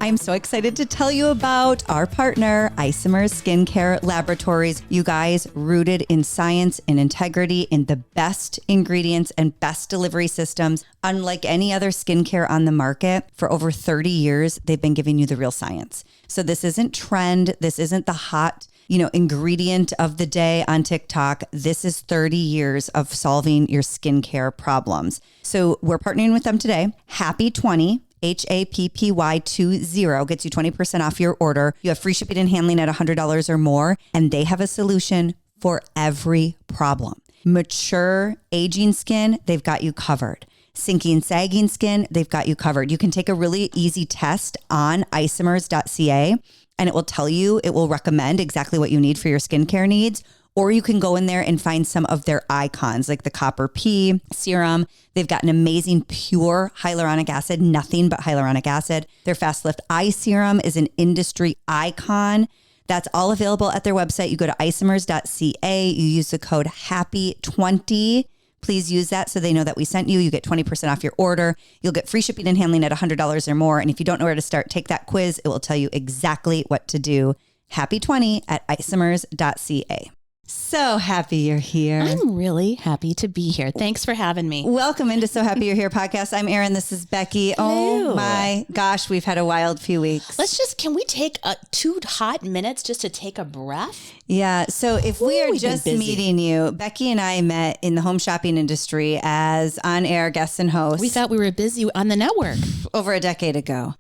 I'm so excited to tell you about our partner, Isomers Skincare Laboratories. You guys, rooted in science and integrity, in the best ingredients and best delivery systems. Unlike any other skincare on the market, for over 30 years, they've been giving you the real science. So this isn't trend. This isn't the hot ingredient of the day on TikTok. This is 30 years of solving your skincare problems. So we're partnering with them today. Happy 20, HAPPY20 gets you 20% off your order. You have free shipping and handling at $100 or more, and they have a solution for every problem. Mature, aging skin, they've got you covered. Sinking, sagging skin, they've got you covered. You can take a really easy test on isomers.ca. And it will recommend exactly what you need for your skincare needs. Or you can go in there and find some of their icons like the Copper P serum. They've got an amazing pure hyaluronic acid, nothing but hyaluronic acid. Their Fast Lift Eye Serum is an industry icon. That's all available at their website. You go to isomers.ca. You use the code HAPPY20. Please use that so they know that we sent you. You get 20% off your order. You'll get free shipping and handling at $100 or more. And if you don't know where to start, take that quiz. It will tell you exactly what to do. Happy 20 at isomers.ca. So happy you're here. I'm really happy to be here. Thanks for having me. Welcome into So Happy You're Here podcast. I'm Erin. This is Becky. Hello. Oh my gosh, we've had a wild few weeks. Can we take 2 hot minutes just to take a breath? Yeah. So if we are just meeting you, Becky and I met in the home shopping industry as on-air guests and hosts. We thought we were busy on the network. Over a decade ago.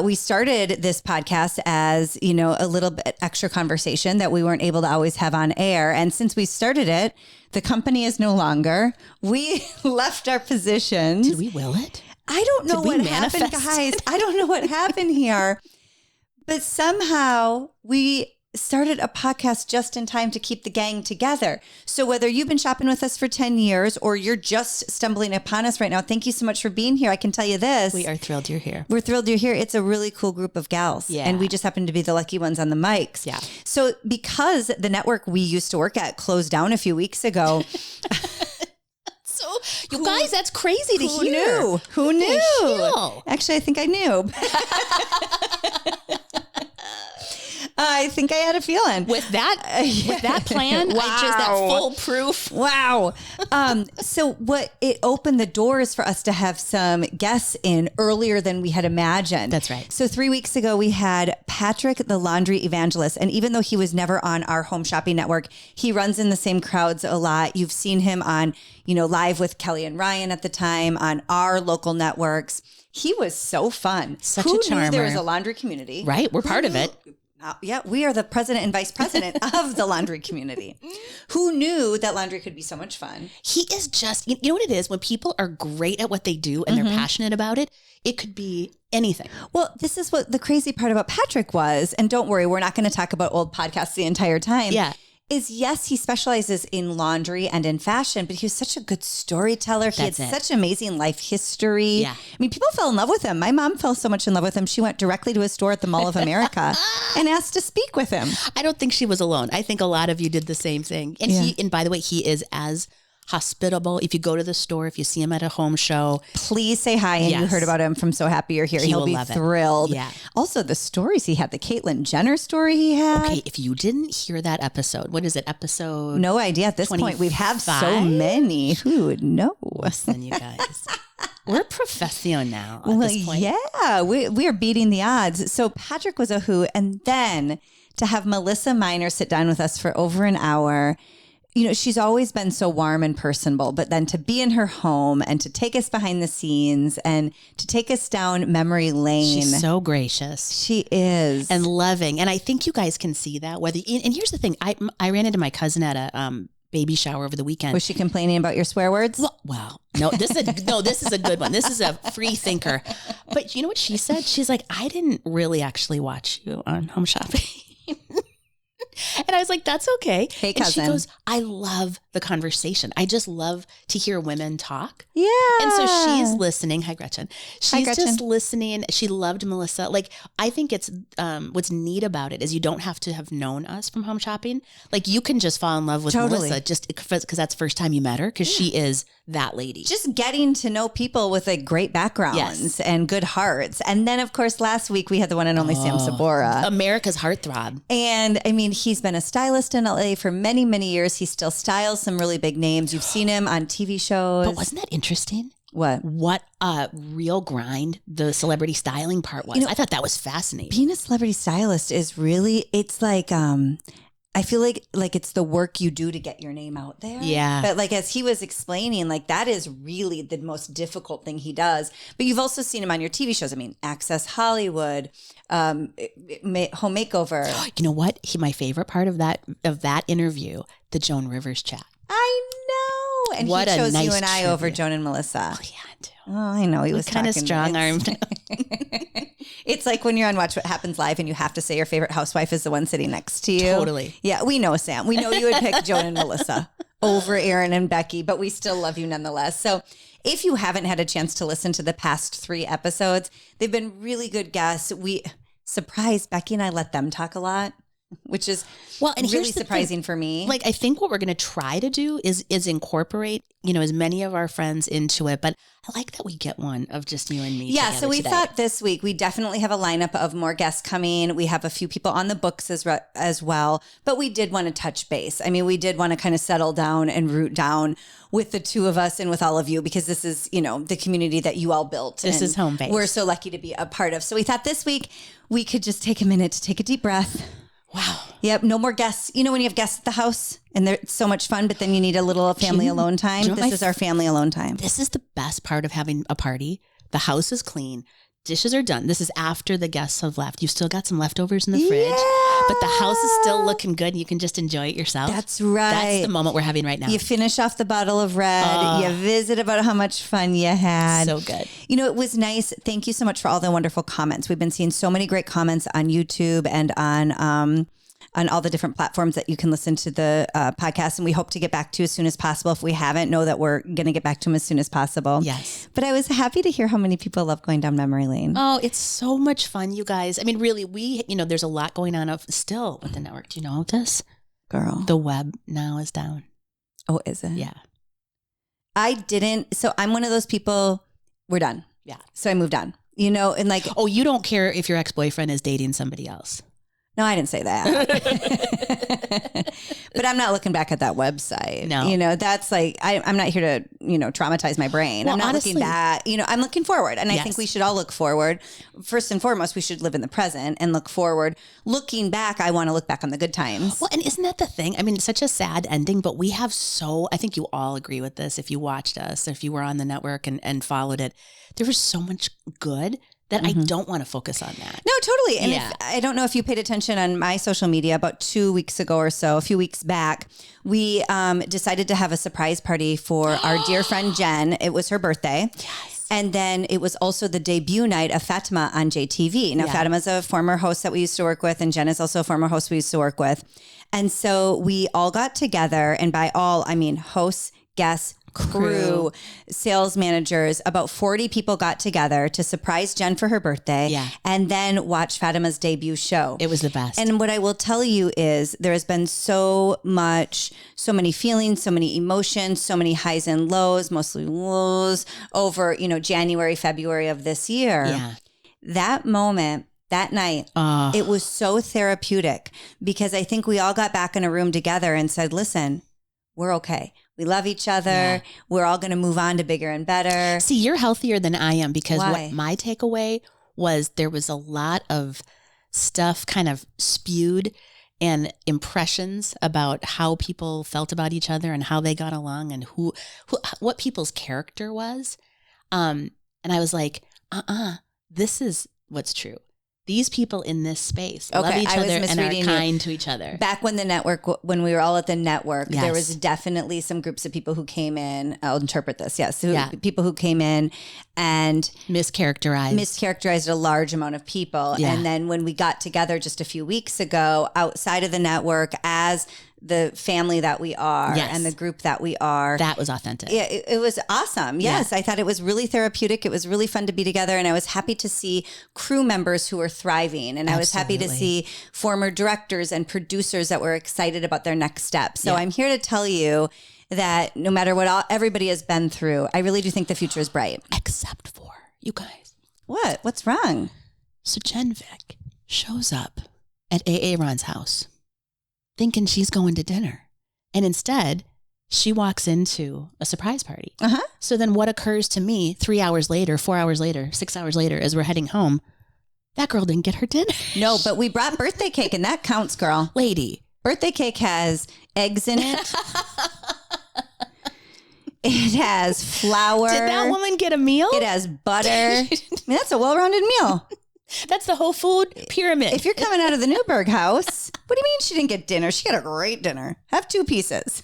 We started this podcast as, a little bit extra conversation that we weren't able to always have on air. And since we started it, the company is no longer. We left our positions. Did we will it? I don't know what happened, guys. I don't know what happened here. But somehow we started a podcast just in time to keep the gang together. So whether you've been shopping with us for 10 years or you're just stumbling upon us right now, thank you so much for being here. I can tell you this. We are thrilled you're here. We're thrilled you're here. It's a really cool group of gals. Yeah. And we just happen to be the lucky ones on the mics. Yeah. So because the network we used to work at closed down a few weeks ago. So you guys, that's crazy to hear. Who knew? Hell? Actually, I think I knew. I think I had a feeling With that plan, wow. that foolproof. Wow. So it opened the doors for us to have some guests in earlier than we had imagined. That's right. So 3 weeks ago, we had Patrick, the laundry evangelist. And even though he was never on our home shopping network, he runs in the same crowds a lot. You've seen him on, live with Kelly and Ryan at the time on our local networks. He was so fun. Such Who a charmer. knew there was a laundry community? Right. We're part of it. Yeah, we are the president and vice president of the laundry community. Who knew that laundry could be so much fun? He is just, you know what it is? When people are great at what they do and they're passionate about it, it could be anything. Well, this is what the crazy part about Patrick was. And don't worry, we're not going to talk about old podcasts the entire time. Yeah. Is yes, he specializes in laundry and in fashion, but he was such a good storyteller. He had such amazing life history. Yeah. I mean, people fell in love with him. My mom fell so much in love with him. She went directly to his store at the Mall of America and asked to speak with him. I don't think she was alone. I think a lot of you did the same thing. And and by the way, he is as hospitable. If you go to the store, if you see him at a home show, please say hi. And you heard about him from So Happy You're Here. He'll be thrilled. Yeah. Also, the stories he had, the Caitlyn Jenner story he had. Okay, if you didn't hear that episode, what is it? Episode? No idea at this 25? Point. We have so many. Who would know? Listen, you guys. We're professional now at this point. Yeah, we are beating the odds. So Patrick was a who. And then to have Melissa Miner sit down with us for over an hour. She's always been so warm and personable, but then to be in her home and to take us behind the scenes and to take us down memory lane. She's so gracious. She is. And loving. And I think you guys can see that. And here's the thing. I ran into my cousin at a baby shower over the weekend. Was she complaining about your swear words? Well, no, this is a good one. This is a free thinker. But you know what she said? She's like, I didn't really actually watch you on Home Shopping. And I was like, that's okay. Hey, and she cousin. goes, I love the conversation. I just love to hear women talk. Yeah. And so she's listening. Hi, Gretchen. She's Gretchen. just listening. She loved Melissa. Like, I think it's what's neat about it is you don't have to have known us from home shopping. Like, you can just fall in love with Melissa just because that's the first time you met her, because she is that lady. Just getting to know people with like great backgrounds and good hearts. And then, of course, last week we had the one and only Sam Sabora. America's heartthrob. And I mean, he's been a stylist in LA for many, many years. He still styles some really big names. You've seen him on TV shows. But wasn't that interesting? What a real grind the celebrity styling part was. I thought that was fascinating. Being a celebrity stylist is really, it's like, I feel like it's the work you do to get your name out there. Yeah. But like, as he was explaining, like that is really the most difficult thing he does. But you've also seen him on your TV shows. I mean, Access Hollywood, Home Makeover. You know what? My favorite part of that interview, the Joan Rivers chat. I know. And what he chose nice you and I tribute over Joan and Melissa. Oh, yeah, too. Oh, I know. He was kind of strong-armed. It's like when you're on Watch What Happens Live and you have to say your favorite housewife is the one sitting next to you. Totally. Yeah, we know, Sam. We know you would pick Joan and Melissa over Erin and Becky, but we still love you nonetheless. So if you haven't had a chance to listen to the past 3 episodes, they've been really good guests. We surprised Becky and I let them talk a lot, which is really surprising for me. Like, I think what we're going to try to do is incorporate, as many of our friends into it. But I like that we get one of just you and me. Yeah. So we thought this week we definitely have a lineup of more guests coming. We have a few people on the books as well, but we did want to touch base. I mean, we did want to kind of settle down and root down with the 2 of us and with all of you, because this is, the community that you all built. This is home base. We're so lucky to be a part of. So we thought this week we could just take a minute to take a deep breath. Wow. Yep. No more guests. You know, when you have guests at the house and they're so much fun, but then you need a little family alone time. This is our family alone time. This is the best part of having a party. The house is clean. Dishes are done. This is after the guests have left. You've still got some leftovers in the fridge, but the house is still looking good. You can just enjoy it yourself. That's right. That's the moment we're having right now. You finish off the bottle of red. You visit about how much fun you had. So good. It was nice. Thank you so much for all the wonderful comments. We've been seeing so many great comments on YouTube and on all the different platforms that you can listen to the podcast. And we hope to get back to as soon as possible. If we haven't, know that we're going to get back to them as soon as possible. Yes. But I was happy to hear how many people love going down memory lane. Oh, it's so much fun, you guys. I mean, really, there's a lot going on still with the network. Do you know this? Girl. The web now is down. Oh, is it? Yeah. I didn't. So I'm one of those people, we're done. Yeah. So I moved on, and like. Oh, you don't care if your ex-boyfriend is dating somebody else. No, I didn't say that. But I'm not looking back at that website. No. That's like, I'm not here to, traumatize my brain. Well, I'm not honestly, looking back. I'm looking forward. And yes. I think we should all look forward. First and foremost, we should live in the present and look forward. Looking back, I want to look back on the good times. Well, and isn't that the thing? I mean, it's such a sad ending, but we have I think you all agree with this. If you watched us, if you were on the network and followed it, there was so much good that I don't want to focus on that. No, totally. And I don't know if you paid attention on my social media about 2 weeks ago or so, a few weeks back, we decided to have a surprise party for our dear friend Jen. It was her birthday. Yes. And then it was also the debut night of Fatima on JTV. Now, Fatima's a former host that we used to work with, and Jen is also a former host we used to work with. And so we all got together, and by all, I mean hosts, guests, crew, sales managers, about 40 people got together to surprise Jen for her birthday and then watch Fatima's debut show. It was the best. And what I will tell you is there has been so many feelings, so many emotions, so many highs and lows, mostly lows over, January, February of this year. Yeah. That moment, that night, it was so therapeutic because I think we all got back in a room together and said, listen, we're okay. We love each other. Yeah. We're all going to move on to bigger and better. See, you're healthier than I am because what my takeaway was there was a lot of stuff kind of spewed and impressions about how people felt about each other and how they got along and what people's character was. And I was like, this is what's true. these people in this space love each other and are kind to each other. Back when when we were all at the network, there was definitely some groups of people who came in. I'll interpret this. Yes. People who came in and mischaracterized a large amount of people. Yeah. And then when we got together just a few weeks ago outside of the network as the family that we are and the group that we are. That was authentic. Yeah, it was awesome. Yes, I thought it was really therapeutic. It was really fun to be together. And I was happy to see crew members who were thriving. And I was happy to see former directors and producers that were excited about their next step. So I'm here to tell you that no matter what everybody has been through, I really do think the future is bright. Except for you guys. What? What's wrong? So Jen Vic shows up at AA Ron's house thinking she's going to dinner. And instead, she walks into a surprise party. Uh-huh. So then what occurs to me 3 hours later, 4 hours later, 6 hours later, as we're heading home, that girl didn't get her dinner. No, but we brought birthday cake and that counts, girl. Lady. Birthday cake has eggs in it. It has flour. Did that woman get a meal? It has butter. I mean, that's a well-rounded meal. That's the whole food pyramid. If you're coming out of the Newberg house, what do you mean she didn't get dinner? She got a great dinner. Have 2 pieces.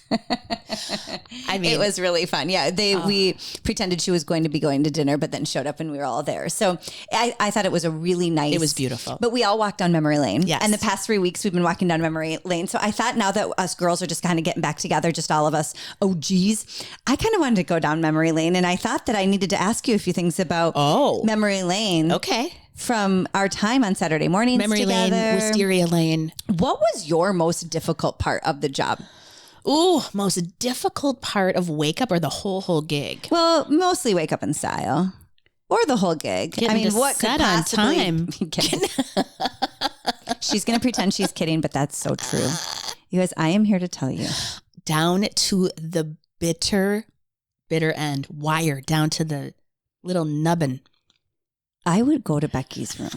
I mean, it was really fun. Yeah, we pretended she was going to be going to dinner, but then showed up and we were all there. So I thought it was a really nice. It was beautiful. But we all walked down memory lane. Yes. And the past 3 weeks we've been walking down memory lane. So I thought now that us girls are just kind of getting back together, just all of us OGs, I kind of wanted to go down memory lane. And I thought that I needed to ask you a few things about memory lane. Okay. From our time on Saturday mornings Memory together. lane, wisteria lane. What was your most difficult part of the job? Ooh, most difficult part of Wake Up or the whole gig? Well, mostly Wake Up in Style or the whole gig. Getting what could possibly on time. She's going to pretend she's kidding, but that's so true. You guys, I am here to tell you. Down to the bitter end, wire down to the little nubbin. I would go to Becky's room.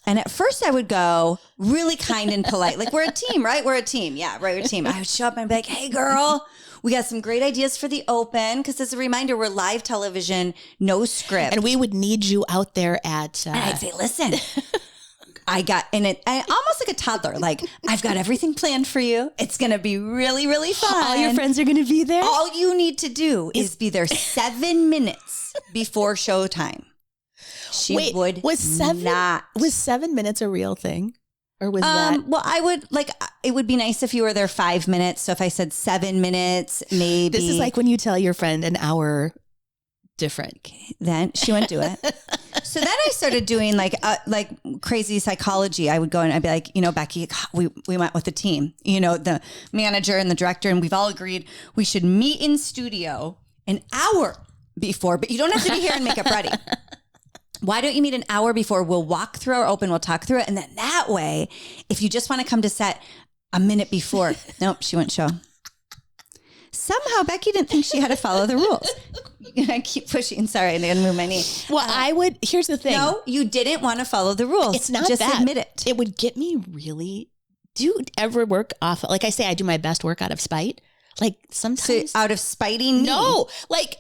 And at first I would go really kind and polite. Like, we're a team, right? We're a team. Yeah, right. We're a team. I would show up and be like, hey, girl, we got some great ideas for the open. Because as a reminder, we're live television, no script. And we would need you out there at... And I'd say, listen, I almost like a toddler. Like, I've got everything planned for you. It's going to be really, really fun. All your friends are going to be there? All you need to do is be there 7 minutes before showtime. Was 7 minutes a real thing? Or was that? Well, it would be nice if you were there 5 minutes. So if I said 7 minutes, maybe. This is like when you tell your friend an hour different. Then she wouldn't do it. So then I started doing like crazy psychology. I would go and I'd be like, Becky, we went with the team, the manager and the director, and we've all agreed we should meet in studio an hour before, but you don't have to be here and makeup ready. Why don't you meet an hour before? We'll walk through our open, we'll talk through it. And then that way, if you just want to come to set a minute before, nope, she wouldn't show. Somehow Becky didn't think she had to follow the rules. I keep pushing. Sorry, I didn't move my knee. Well, here's the thing. No, you didn't want to follow the rules. It's not just that. Admit it. It would get me really, do you ever work off, like I say, I do my best work out of spite. Like sometimes. So out of spiting me? No, like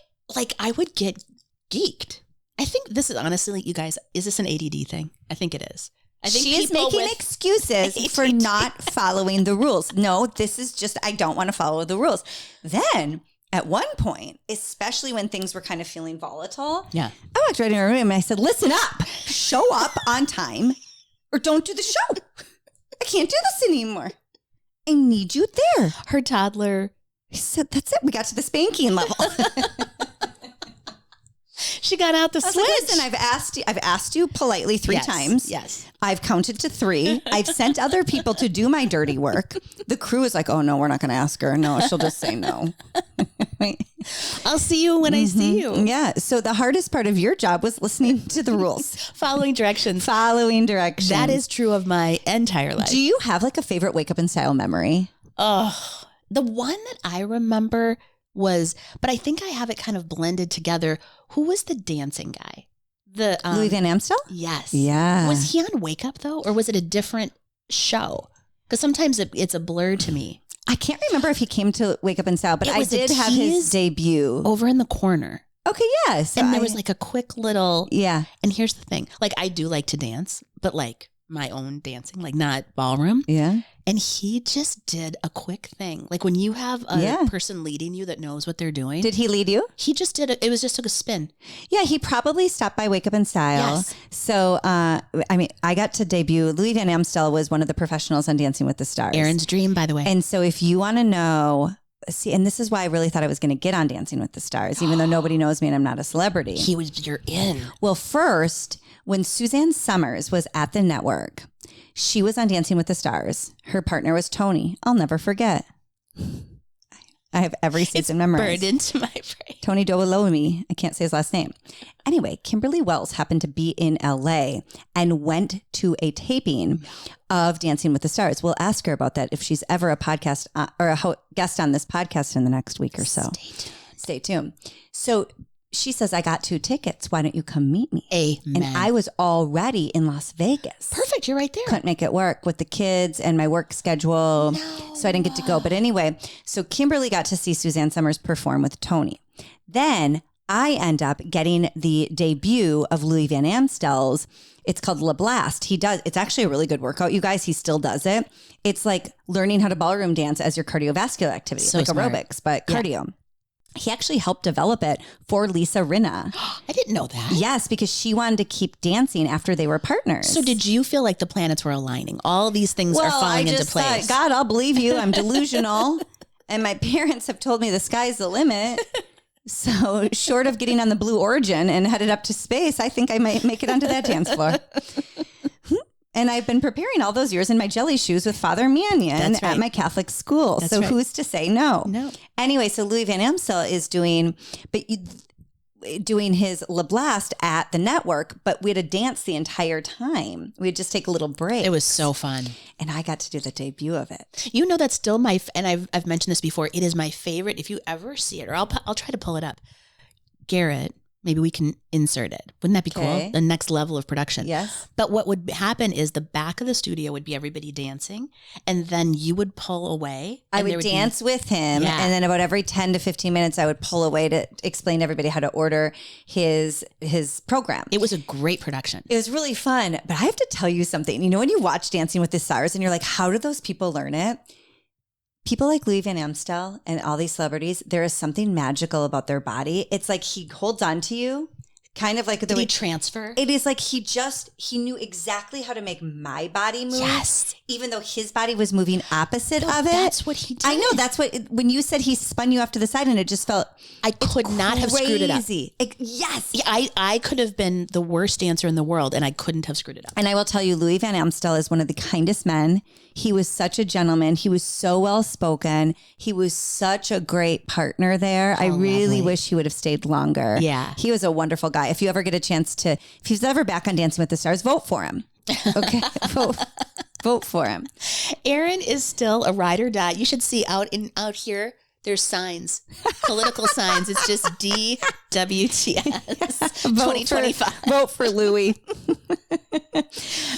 I would get geeked. I think this is honestly, you guys, is this an ADD thing? I think it is. I think she is making excuses for not following the rules. No, this is just, I don't want to follow the rules. Then at one point, especially when things were kind of feeling volatile, I walked right in her room and I said, listen up, show up on time or don't do the show. I can't do this anymore. I need you there. Her toddler. I said, that's it. We got to the spanking level. She got out the switch. Like, listen, I've asked you politely 3 times. Yes. I've counted to 3. I've sent other people to do my dirty work. The crew is like, oh no, we're not going to ask her. No, she'll just say no. I'll see you when I see you. Yeah. So the hardest part of your job was listening to the rules. Following directions. That is true of my entire life. Do you have like a favorite Wake Up in Style memory? Oh, the one that I remember was, but I think I have it kind of blended together. Who was the dancing guy? The Louis Van Amstel? Yes. Yeah. Was he on Wake Up though? Or was it a different show? Because sometimes it's a blur to me. I can't remember if he came to Wake Up in Style, but I did have his debut. Over in the corner. Okay, yeah. So and there was like a quick little. Yeah. And here's the thing. Like, I do like to dance, but like my own dancing, like not ballroom. Yeah. And he just did a quick thing. Like when you have a person leading you that knows what they're doing. Did he lead you? He just did it. It was just took a spin. Yeah, he probably stopped by Wake Up in Style. Yes. So, I mean, I got to debut. Louis Van Amstel was one of the professionals on Dancing with the Stars. Erin's dream, by the way. And so if you want to know, see, and this is why I really thought I was going to get on Dancing with the Stars, even though nobody knows me and I'm not a celebrity. You're in. Well, first, when Suzanne Somers was at the network, she was on Dancing with the Stars. Her partner was Tony. I'll never forget. I have every season memorized. Burned into my brain. Tony Doolomi. I can't say his last name. Anyway, Kimberly Wells happened to be in LA and went to a taping of Dancing with the Stars. We'll ask her about that if she's ever a podcast or a guest on this podcast in the next week or so. Stay tuned. So she says, I got 2 tickets. Why don't you come meet me? Amen. And I was already in Las Vegas. Perfect. You're right there. Couldn't make it work with the kids and my work schedule. No. So I didn't get to go. But anyway, so Kimberly got to see Suzanne Somers perform with Tony. Then I end up getting the debut of Louis Van Amstel's. It's called La Blast. It's actually a really good workout, you guys. He still does it. It's like learning how to ballroom dance as your cardiovascular activity, so like smart. Aerobics, but cardio. Yeah. He actually helped develop it for Lisa Rinna. I didn't know that. Yes, because she wanted to keep dancing after they were partners. So did you feel like the planets were aligning? All these things are falling into place. Thought, God, I'll believe you. I'm delusional. And my parents have told me the sky's the limit. So short of getting on the Blue Origin and headed up to space, I think I might make it onto that dance floor. And I've been preparing all those years in my jelly shoes with Father Mannion at my Catholic school. So who's to say no? No. Anyway, so Louis Van Amstel is doing his La Blast at the network, but we had to dance the entire time. We'd just take a little break. It was so fun. And I got to do the debut of it. You know, that's still and I've mentioned this before. It is my favorite. If you ever see it, or I'll try to pull it up. Garrett. Maybe we can insert it. Wouldn't that be cool? The next level of production. Yes. But what would happen is the back of the studio would be everybody dancing, and then you would pull away. I would dance with him, and then about every 10 to 15 minutes, I would pull away to explain to everybody how to order his program. It was a great production. It was really fun. But I have to tell you something. You know, when you watch Dancing with the Stars and you're like, how do those people learn it? People like Louis Van Amstel and all these celebrities, there is something magical about their body. It's like he holds on to you, kind of like the way transfer. It is like he knew exactly how to make my body move. Yes. Even though his body was moving opposite of it. That's what he did. I know. That's what, when you said he spun you off to the side and it just felt. I could not have screwed it up. Yes. Yeah, I could have been the worst dancer in the world and I couldn't have screwed it up. And I will tell you, Louis Van Amstel is one of the kindest men. He was such a gentleman. He was so well spoken. He was such a great partner there. I really wish he would have stayed longer. Yeah. He was a wonderful guy. If you ever get a chance to, if he's ever back on Dancing with the Stars, vote for him. Okay. Vote for him. Erin is still a ride or die. You should see out here. There's signs, political signs. It's just DWTS 2025. Vote for Louis.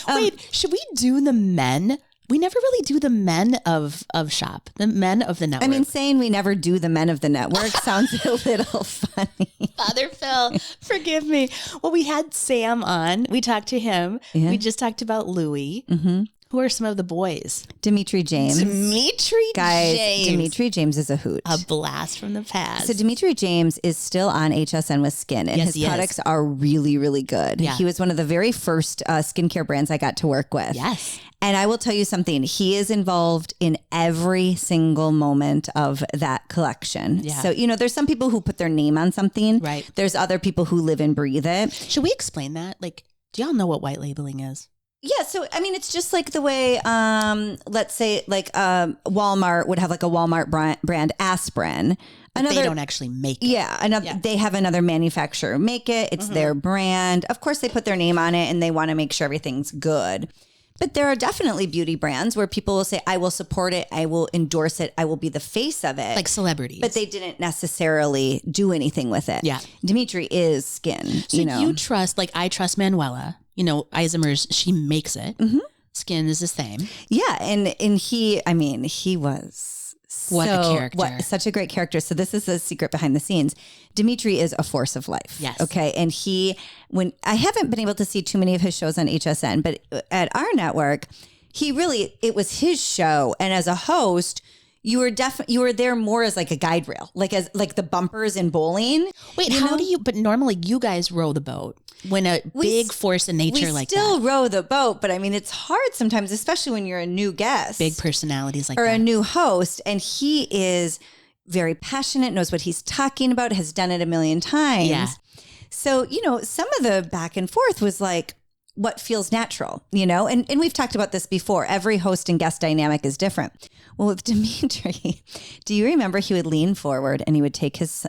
Wait, should we do the men? We never really do the men of shop, the men of the network. I mean, saying we never do the men of the network sounds a little funny. Father Phil, forgive me. Well, we had Sam on. We talked to him. Yeah. We just talked about Louis. Mm-hmm. Who are some of the boys? Dimitri James. Guys, Dimitri James is a hoot. A blast from the past. So Dimitri James is still on HSN with Skin, and his products are really, really good. Yeah. He was one of the very first skincare brands I got to work with. Yes. And I will tell you something. He is involved in every single moment of that collection. Yeah. So, you know, there's some people who put their name on something. Right. There's other people who live and breathe it. Should we explain that? Like, do y'all know what white labeling is? Yeah, so I mean, it's just like the way, let's say, like Walmart would have like a Walmart brand aspirin. They don't actually make it. Yeah, they have another manufacturer make it. It's their brand. Of course, they put their name on it and they want to make sure everything's good. But there are definitely beauty brands where people will say, I will support it, I will endorse it, I will be the face of it. Like celebrities. But they didn't necessarily do anything with it. Yeah. Dimitri is Skin. So you trust, like I trust Manuela. You know, Isomers, she makes it. Mm-hmm. Skin is the same. Yeah. And he was What a character. Such a great character. So this is the secret behind the scenes. Dimitri is a force of life. Yes. Okay. And when I haven't been able to see too many of his shows on HSN, but at our network, it was his show. And as a host, you were there more as like a guide rail, like the bumpers in bowling. Wait, but normally you guys row the boat when a big force in nature like that. We still row the boat, but I mean, it's hard sometimes, especially when you're a new guest. Big personalities like that. Or a new host. And he is very passionate, knows what he's talking about, has done it a million times. Yeah. So, some of the back and forth was like, what feels natural, and we've talked about this before. Every host and guest dynamic is different. Well, with Dimitri, do you remember he would lean forward and he would take his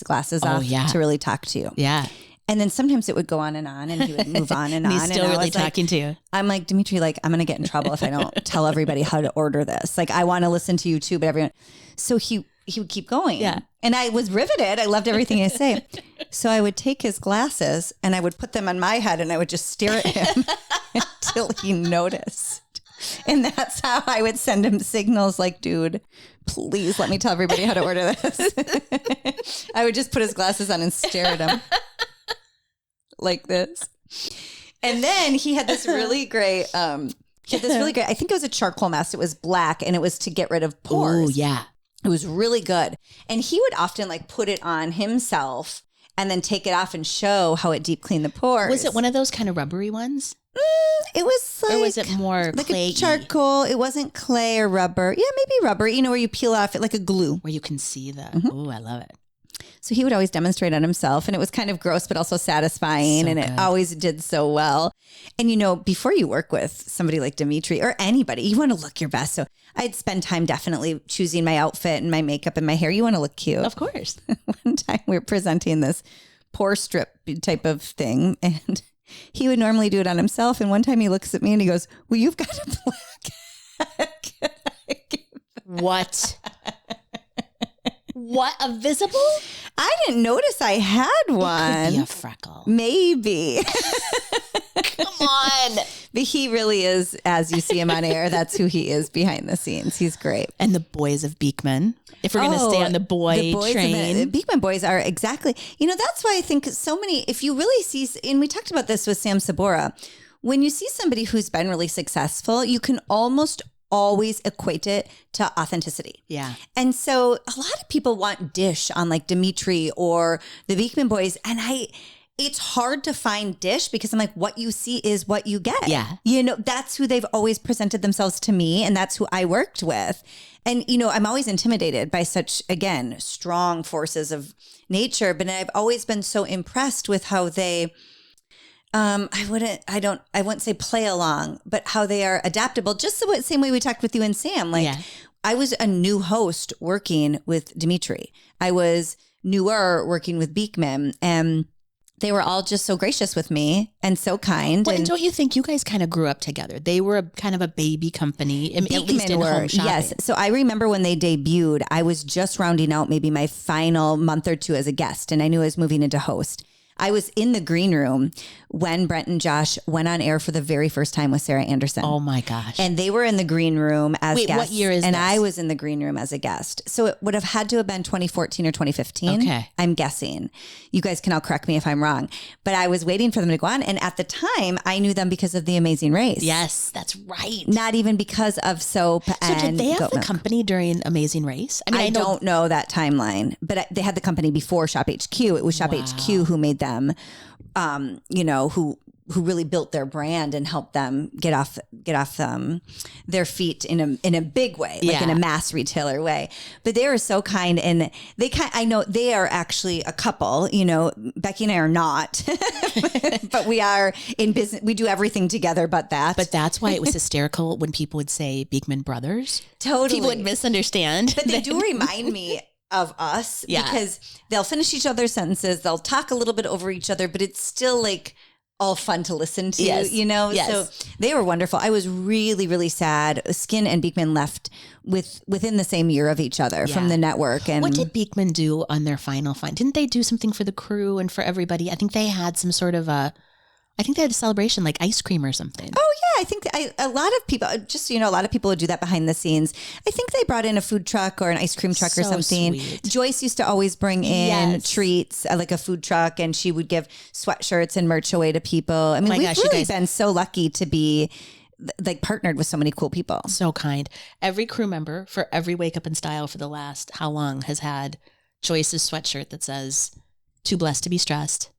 glasses off to really talk to you? Yeah. And then sometimes it would go on and he would move on and on. He's still really talking to you. I'm like, Dimitri, I'm going to get in trouble if I don't tell everybody how to order this. Like, I want to listen to you too, but everyone. So he would keep going. Yeah. And I was riveted. I loved everything he say. So I would take his glasses and I would put them on my head and I would just stare at him until he noticed. And that's how I would send him signals like, dude, please let me tell everybody how to order this. I would just put his glasses on and stare at him like this. And then he had this really great, I think it was a charcoal mask. It was black and it was to get rid of pores. Oh, yeah. It was really good. And he would often put it on himself and then take it off and show how it deep cleaned the pores. Was it one of those kind of rubbery ones? It was or was it more like clay-y? A charcoal? It wasn't clay or rubber. Yeah, maybe rubber, where you peel off it like a glue. Where you can see the, I love it. So he would always demonstrate on himself and it was kind of gross, but also satisfying. So and good. It always did so well. And, before you work with somebody like Dimitri or anybody, you want to look your best. So I'd spend time definitely choosing my outfit and my makeup and my hair. You want to look cute. Of course. One time we were presenting this pore strip type of thing and he would normally do it on himself. And one time he looks at me and he goes, well, you've got a black head. What? What? A visible? I didn't notice I had one. It could be a freckle. Maybe. Come on. But he really is, as you see him on air, that's who he is behind the scenes. He's great. And the boys of Beekman. If we're going to stay on the boys train. The Beekman boys are exactly, that's why I think so many, if you really see, and we talked about this with Sam Sabora, when you see somebody who's been really successful, you can almost always equate it to authenticity. Yeah. And so a lot of people want dish on like Dimitri or the Beekman boys. And it's hard to find dish because I'm like, what you see is what you get. Yeah. That's who they've always presented themselves to me. And that's who I worked with. And, I'm always intimidated by such, again, strong forces of nature. But I've always been so impressed with how they, I wouldn't say play along, but how they are adaptable. Just the same way we talked with you and Sam. I was a new host working with Dimitri. I was newer working with Beekman, and they were all just so gracious with me and so kind. Well, and don't you think you guys kind of grew up together? They were kind of a baby company, at least in home shopping. Yes. So I remember when they debuted, I was just rounding out maybe my final month or two as a guest, and I knew I was moving into host. I was in the green room when Brent and Josh went on air for the very first time with Sarah Anderson. Oh my gosh. And they were in the green room as guests. What year is and this? I was in the green room as a guest. So it would have had to have been 2014 or 2015. Okay. I'm guessing. You guys can all correct me if I'm wrong. But I was waiting for them to go on. And at the time, I knew them because of The Amazing Race. Yes, that's right. Not even because of soap and So did they have goat the milk. Company during Amazing Race? I don't know that timeline, but they had the company before Shop HQ. It was Shop HQ who made them, who really built their brand and helped them get off their feet in a big way, like in a mass retailer way. But they were so kind, and I know they are actually a couple. Becky and I are not, but we are in business. We do everything together, but that. But that's why it was hysterical when people would say Beekman Brothers. Totally, people would misunderstand. But they do remind me of us because they'll finish each other's sentences. They'll talk a little bit over each other, but it's still like all fun to listen to, Yes. So they were wonderful. I was really, really sad. Skin and Beekman left within the same year of each other from the network. And what did Beekman do on their final find? Didn't they do something for the crew and for everybody? I think they had some sort of I think they had a celebration like ice cream or something. Oh yeah, I think a lot of people, just so you know, a lot of people would do that behind the scenes. I think they brought in a food truck or an ice cream truck or something. Sweet. Joyce used to always bring in treats, like a food truck, and she would give sweatshirts and merch away to people. I mean, we've really been so lucky to be like partnered with so many cool people. So kind. Every crew member for every Wake Up in Style for the last how long has had Joyce's sweatshirt that says "Too blessed to be stressed."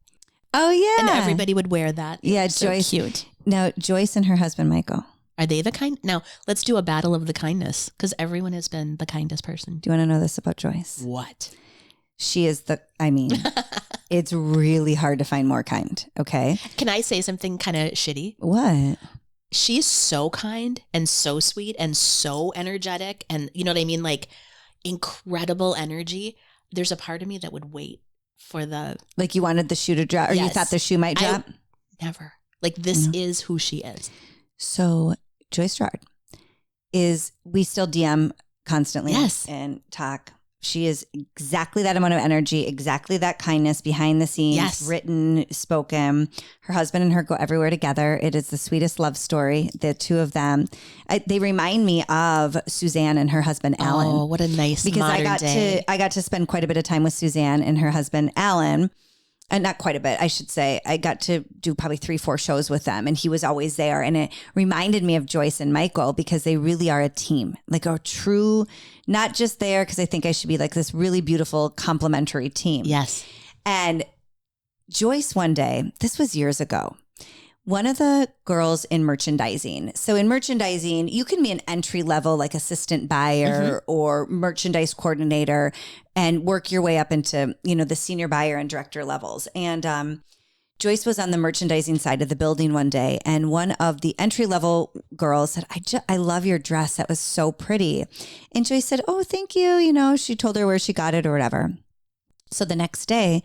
Oh yeah, and everybody would wear that. Yeah, Joyce. So cute. Now Joyce and her husband Michael. Are they the kind? Now let's do a battle of the kindness because everyone has been the kindest person. Do you want to know this about Joyce? What? She is it's really hard to find more kind. Okay. Can I say something kind of shitty? What? She's so kind and so sweet and so energetic. And you know what I mean? Like incredible energy. There's a part of me that would wait for like you wanted the shoe to drop or you thought the shoe might drop? Never. Like this is who she is. So Joyce Gerard we still DM constantly and talk. She is exactly that amount of energy, exactly that kindness behind the scenes, written, spoken. Her husband and her go everywhere together. It is the sweetest love story, the two of them. They remind me of Suzanne and her husband, Alan. Oh, what a nice modern day. I got to spend quite a bit of time with Suzanne and her husband, Alan. And not quite a bit, I should say. I got to do probably 3-4 shows with them and he was always there. And it reminded me of Joyce and Michael because they really are a team, like a true, not just there because I think I should be like this really beautiful complementary team. Yes. And Joyce one day, this was years ago, one of the girls in merchandising. So in merchandising, you can be an entry level like assistant buyer or merchandise coordinator and work your way up into, the senior buyer and director levels. And Joyce was on the merchandising side of the building one day. And one of the entry level girls said, I love your dress. That was so pretty. And Joyce said, oh, thank you. She told her where she got it or whatever. So the next day,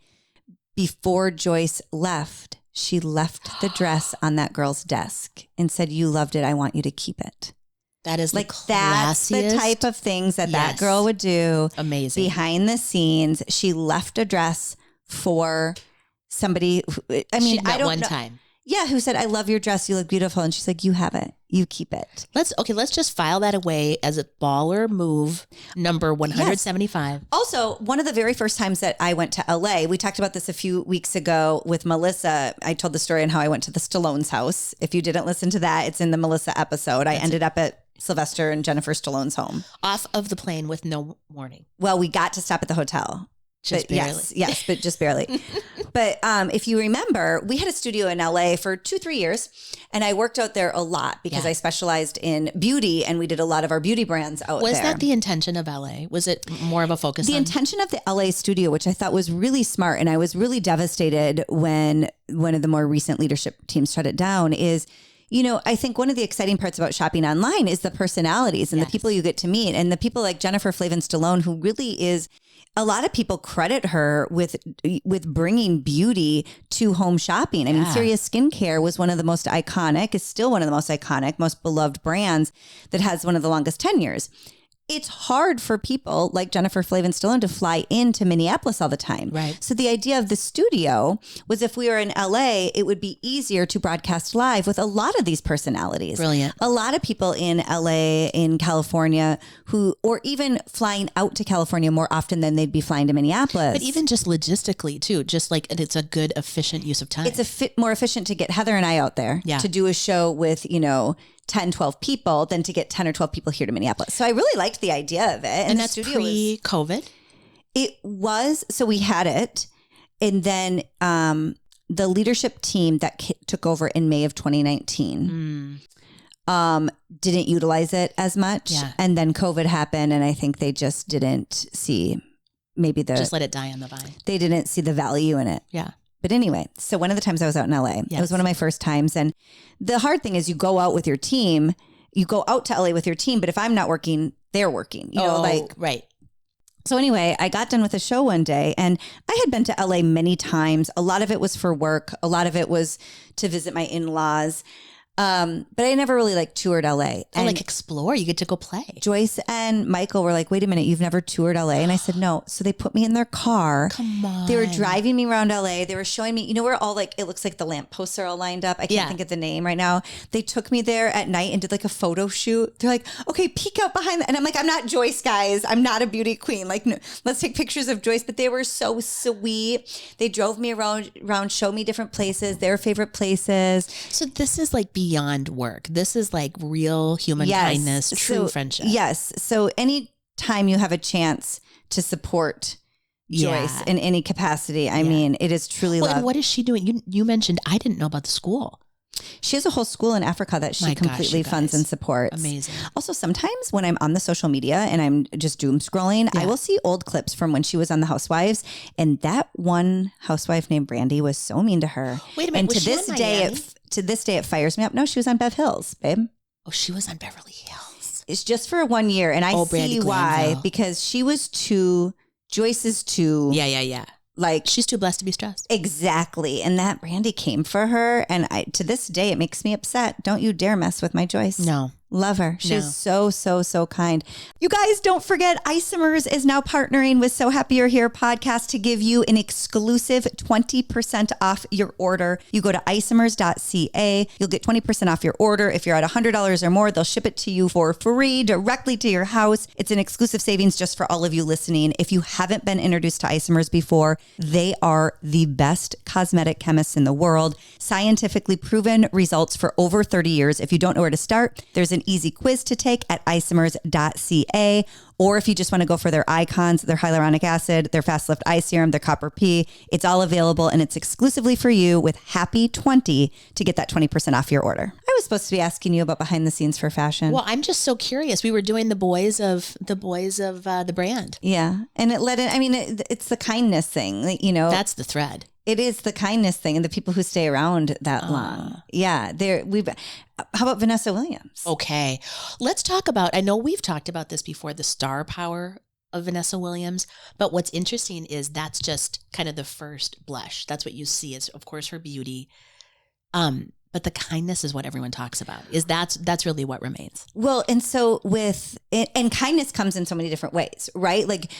before Joyce left, she left the dress on that girl's desk and said, you loved it. I want you to keep it. That is like that's the type of things that girl would do. Amazing. Behind the scenes, she left a dress for somebody. I don't know. Time. Yeah, who said, I love your dress. You look beautiful. And she's like, you have it. You keep it. Let's just file that away as a baller move number 175. Yes. Also, one of the very first times that I went to LA, we talked about this a few weeks ago with Melissa. I told the story on how I went to the Stallone's house. If you didn't listen to that, it's in the Melissa episode. I ended up at Sylvester and Jennifer Stallone's home. Off of the plane with no warning. Well, we got to stop at the hotel. Just barely. Yes, but just barely. But if you remember, we had a studio in LA for 2-3 years, and I worked out there a lot because I specialized in beauty, and we did a lot of our beauty brands out there. Was that the intention of LA? Was it more of a focus? The intention of the LA studio, which I thought was really smart, and I was really devastated when one of the more recent leadership teams shut it down, is I think one of the exciting parts about shopping online is the personalities and the people you get to meet, and the people like Jennifer Flavin Stallone, who really is. A lot of people credit her with bringing beauty to home shopping. I mean, Serious Skincare was one of the most iconic, is still one of the most iconic, most beloved brands that has one of the longest tenures. It's hard for people like Jennifer Flavin Stallone to fly into Minneapolis all the time. Right. So the idea of the studio was if we were in LA, it would be easier to broadcast live with a lot of these personalities. Brilliant. A lot of people in LA, in California, or even flying out to California more often than they'd be flying to Minneapolis. But even just logistically too, just like it's a good, efficient use of time. It's more efficient to get Heather and I out there to do a show with, 10, 12 people than to get 10 or 12 people here to Minneapolis. So I really liked the idea of it. And that's pre-COVID? It was. So we had it. And then the leadership team that took over in May of 2019 didn't utilize it as much. Yeah. And then COVID happened. And I think they just didn't see just let it die on the vine. They didn't see the value in it. Yeah. But anyway, so one of the times I was out in LA, it was one of my first times. And the hard thing is you go out with your team, you go out to LA with your team, but if I'm not working, they're working, right. So anyway, I got done with a show one day and I had been to LA many times. A lot of it was for work. A lot of it was to visit my in-laws. But I never really like toured LA. And like explore, you get to go play. Joyce and Michael were like, wait a minute, you've never toured LA? And I said, no. So they put me in their car. Come on. They were driving me around LA. They were showing me, where all like, it looks like the lampposts are all lined up. I can't think of the name right now. They took me there at night and did like a photo shoot. They're like, okay, peek out behind that. And I'm like, I'm not Joyce, guys. I'm not a beauty queen. Like, no, let's take pictures of Joyce. But they were so sweet. They drove me around, showed me different places, their favorite places. So this is like beyond work. This is like real human kindness, true friendship. Yes. So anytime you have a chance to support Joyce in any capacity, I mean, it is truly love. And what is she doing? You mentioned, I didn't know about the school. She has a whole school in Africa that she completely funds and supports. Amazing. Also, sometimes when I'm on the social media and I'm just doom scrolling, I will see old clips from when she was on The Housewives. And that one housewife named Brandy was so mean to her. Wait a minute. And to this day, it fires me up. No, she was on Bev Hills, babe. Oh, she was on Beverly Hills. It's just for 1 year. And I see why, because she was Joyce is too. Yeah. Like, she's too blessed to be stressed. Exactly. And that Brandy came for her. And to this day, it makes me upset. Don't you dare mess with my Joyce. No. Love her. She's so kind. You guys, don't forget, Isomers is now partnering with So Happy You're Here podcast to give you an exclusive 20% off your order. You go to isomers.ca. You'll get 20% off your order. If you're at $100 or more, they'll ship it to you for free directly to your house. It's an exclusive savings just for all of you listening. If you haven't been introduced to Isomers before, they are the best cosmetic chemists in the world. Scientifically proven results for over 30 years. If you don't know where to start, there's an easy quiz to take at isomers.ca. Or if you just want to go for their icons, their hyaluronic acid, their fast lift eye serum, their copper P, it's all available and it's exclusively for you with Happy20 to get that 20% off your order. I was supposed to be asking you about behind the scenes for fashion. Well, I'm just so curious. We were doing the boys of the brand. Yeah. And it led in, I mean, it's the kindness thing, That's the thread. It is the kindness thing and the people who stay around that long. Yeah. How about Vanessa Williams? Okay. Let's talk about, I know we've talked about this before, the star power of Vanessa Williams, but what's interesting is that's just kind of the first blush. That's what you see is, of course, her beauty. But the kindness is what everyone talks about. That's really what remains. Well, and so and kindness comes in so many different ways, right? Like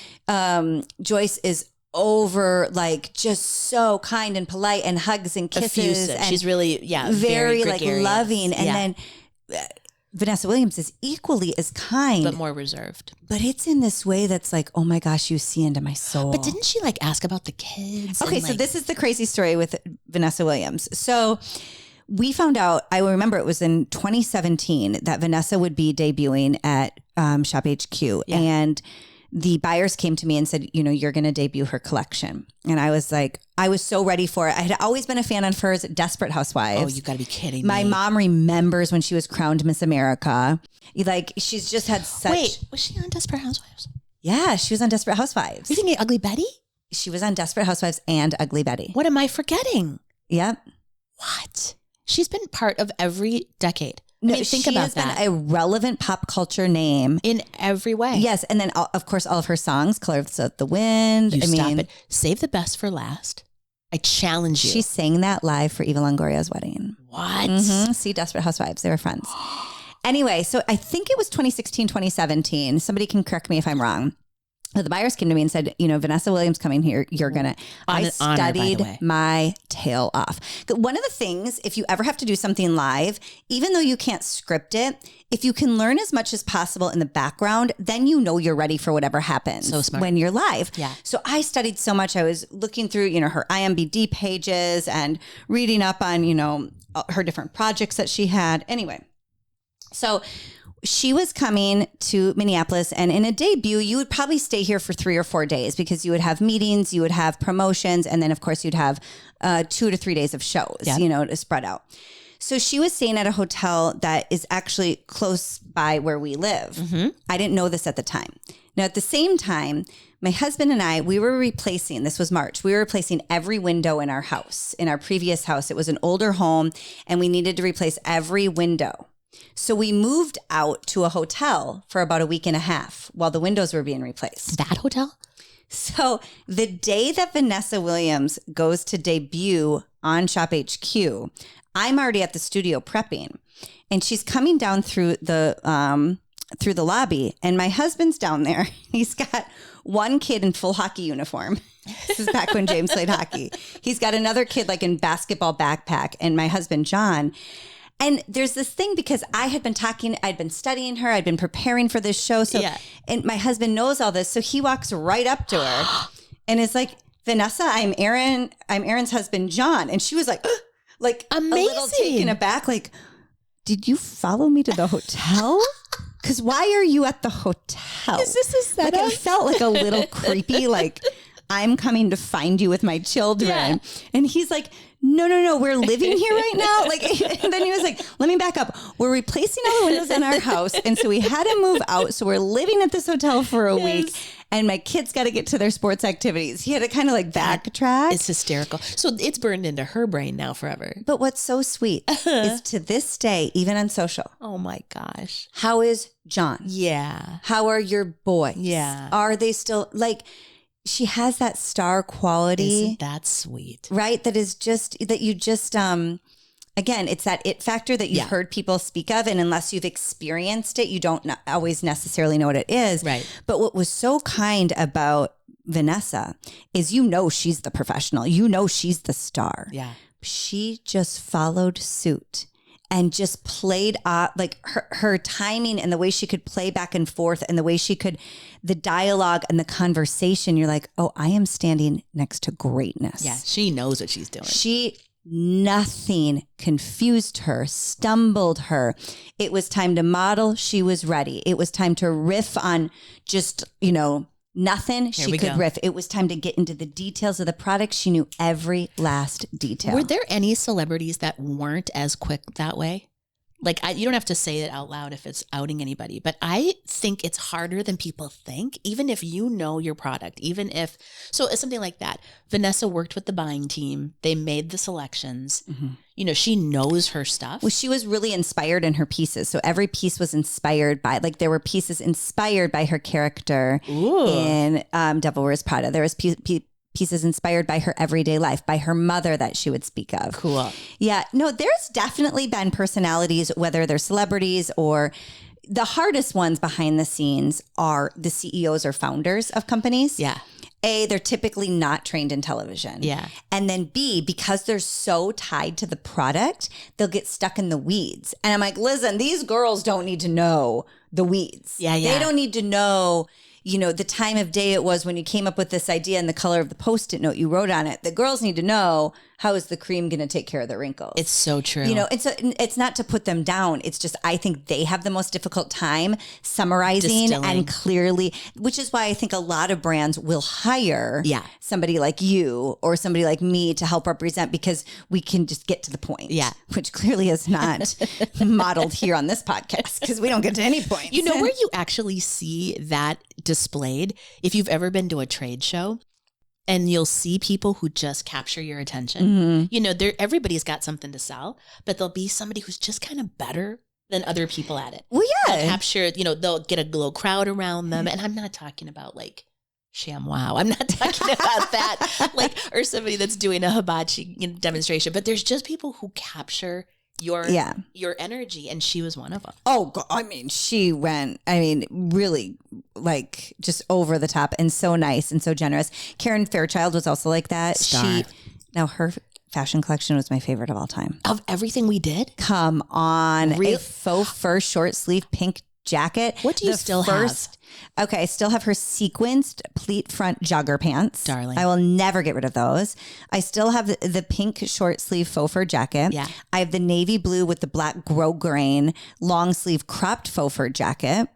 Joyce is over, like, just so kind and polite and hugs and kisses. Effusive. And she's really, very like loving. And then Vanessa Williams is equally as kind, but more reserved. But it's in this way that's like, oh my gosh, you see into my soul. But didn't she like ask about the kids? Okay, so this is the crazy story with Vanessa Williams. So we found out, I remember it was in 2017 that Vanessa would be debuting at Shop HQ. Yeah. And the buyers came to me and said, you're going to debut her collection. And I was like, I was so ready for it. I had always been a fan of hers, Desperate Housewives. Oh, you got to be kidding me. My mom remembers when she was crowned Miss America. Like, she's just had such... Wait, was she on Desperate Housewives? Yeah, she was on Desperate Housewives. You thinking Ugly Betty? She was on Desperate Housewives and Ugly Betty. What am I forgetting? Yep. What? She's been part of every decade. No, think about that. Been a relevant pop culture name in every way. Yes, and then of course all of her songs, "Colors of the Wind." Stop it. Save the best for last. I challenge you. She sang that live for Eva Longoria's wedding. What? Mm-hmm. See, Desperate Housewives, they were friends. Anyway, so I think it was 2016, 2017. Somebody can correct me if I'm wrong. The buyers came to me and said, Vanessa Williams coming here, you're going to... I studied my tail off. One of the things, if you ever have to do something live, even though you can't script it, if you can learn as much as possible in the background, then you're ready for whatever happens when you're live. Yeah. So I studied so much. I was looking through, her IMDb pages and reading up on, her different projects that she had. Anyway, so... she was coming to Minneapolis, and in a debut, you would probably stay here for 3 or 4 days because you would have meetings, you would have promotions, and then of course you'd have 2 to 3 days of shows, to spread out. So she was staying at a hotel that is actually close by where we live. Mm-hmm. I didn't know this at the time. Now, at the same time, my husband and I, we were replacing, this was March, we were replacing every window in our house. In our previous house, it was an older home, and we needed to replace every window. So we moved out to a hotel for about a week and a half while the windows were being replaced. That hotel? So the day that Vanessa Williams goes to debut on Shop HQ, I'm already at the studio prepping. and she's coming down through the lobby, and my husband's down there. He's got one kid in full hockey uniform. This is back when James played hockey. He's got another kid like in basketball backpack, and my husband, John. And there's this thing because I'd been studying her. I'd been preparing for this show. So, and my husband knows all this. So he walks right up to her and is like, Vanessa, I'm Erin's husband, John. And she was like, amazing. A little taken aback. Like, did you follow me to the hotel? Because why are you at the hotel? Is this a setup? Like, it felt like a little creepy. Like, I'm coming to find you with my children. Yeah. And he's like, no, we're living here right now. Like, and then he was like, let me back up. We're replacing all the windows in our house. And so we had to move out. So we're living at this hotel for a week. And my kids got to get to their sports activities. He had to kind of like backtrack. It's hysterical. So it's burned into her brain now forever. But what's so sweet is to this day, even on social. Oh my gosh. How is John? Yeah. How are your boys? Yeah. Are they still like... She has that star quality. Isn't that sweet? Right? That is just, that you just, again, it's that it factor that you've heard people speak of. And unless you've experienced it, you don't always necessarily know what it is. Right. But what was so kind about Vanessa is, she's the professional. She's the star. Yeah. She just followed suit. And just played like her timing and the way she could play back and forth and the way she could, the dialogue and the conversation. You're like, oh, I am standing next to greatness. Yeah, she knows what she's doing. Nothing confused her, stumbled her. It was time to model. She was ready. It was time to riff on just, nothing she could riff. It was time to get into the details of the product. She knew every last detail. Were there any celebrities that weren't as quick that way? Like, you don't have to say it out loud if it's outing anybody, but I think it's harder than people think, even if you know your product, so it's something like that. Vanessa worked with the buying team. They made the selections. Mm-hmm. She knows her stuff. Well, she was really inspired in her pieces. So every piece was inspired by, like, there were pieces inspired by her character in Devil Wears Prada. There was pieces inspired by her everyday life, by her mother that she would speak of. Cool. Yeah. No, there's definitely been personalities, whether they're celebrities or the hardest ones behind the scenes are the CEOs or founders of companies. Yeah. A, they're typically not trained in television. Yeah. And then B, because they're so tied to the product, they'll get stuck in the weeds. And I'm like, listen, these girls don't need to know the weeds. Yeah. They don't need to know, the time of day it was when you came up with this idea and the color of the Post-it note you wrote on it. The girls need to know, how is the cream going to take care of the wrinkles? It's so true. It's not to put them down. It's just, I think they have the most difficult time summarizing and clearly, which is why I think a lot of brands will hire somebody like you or somebody like me to help represent, because we can just get to the point. Yeah. Which clearly is not modeled here on this podcast, because we don't get to any point. You know where you actually see that displayed? If you've ever been to a trade show, and you'll see people who just capture your attention. Mm-hmm. Everybody's got something to sell, but there'll be somebody who's just kind of better than other people at it. Well, yeah. They'll capture, they'll get a little crowd around them. And I'm not talking about like ShamWow. I'm not talking about that, or somebody that's doing a hibachi demonstration, but there's just people who capture your energy, and she was one of them. Oh, she went, really like just over the top and so nice and so generous. Karen Fairchild was also like that. Star. Now her fashion collection was my favorite of all time. Of everything we did? Come on. A faux fur short sleeve pink jacket. What do you still have? Okay, I still have her sequenced pleat front jogger pants. Darling. I will never get rid of those. I still have the pink short sleeve faux fur jacket. Yeah. I have the navy blue with the black grosgrain long sleeve cropped faux fur jacket.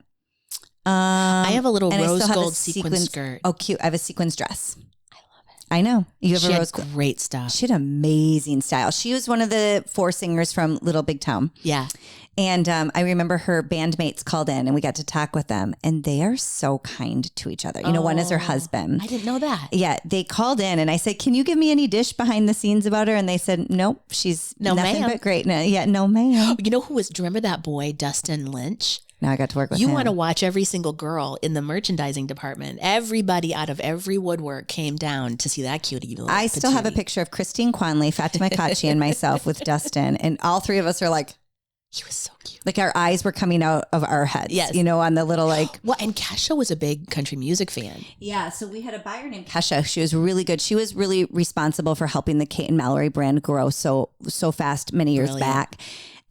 I have a little rose gold sequin skirt. Oh, cute. I have a sequins dress. I know. You have she a rose gold. Great stuff. She had amazing style. She was one of the 4 singers from Little Big Town. Yeah. And I remember her bandmates called in and we got to talk with them, and they are so kind to each other. One is her husband. I didn't know that. Yeah. They called in and I said, can you give me any dish behind the scenes about her? And they said, nope, she's nothing but great. No, no, ma'am. You know who was, do you remember that boy, Dustin Lynch? Now I got to work with him. You want to watch every single girl in the merchandising department. Everybody out of every woodwork came down to see that cutie. I still have a picture of Christine Quanley, Fatima Kachi, and myself with Dustin. And all 3 of us are like, He was so cute. Like our eyes were coming out of our heads, you know, on the little like. Well, and Kesha was a big country music fan. Yeah. So we had a buyer named Kesha. She was really good. She was really responsible for helping the Kate and Mallory brand grow so fast many years back.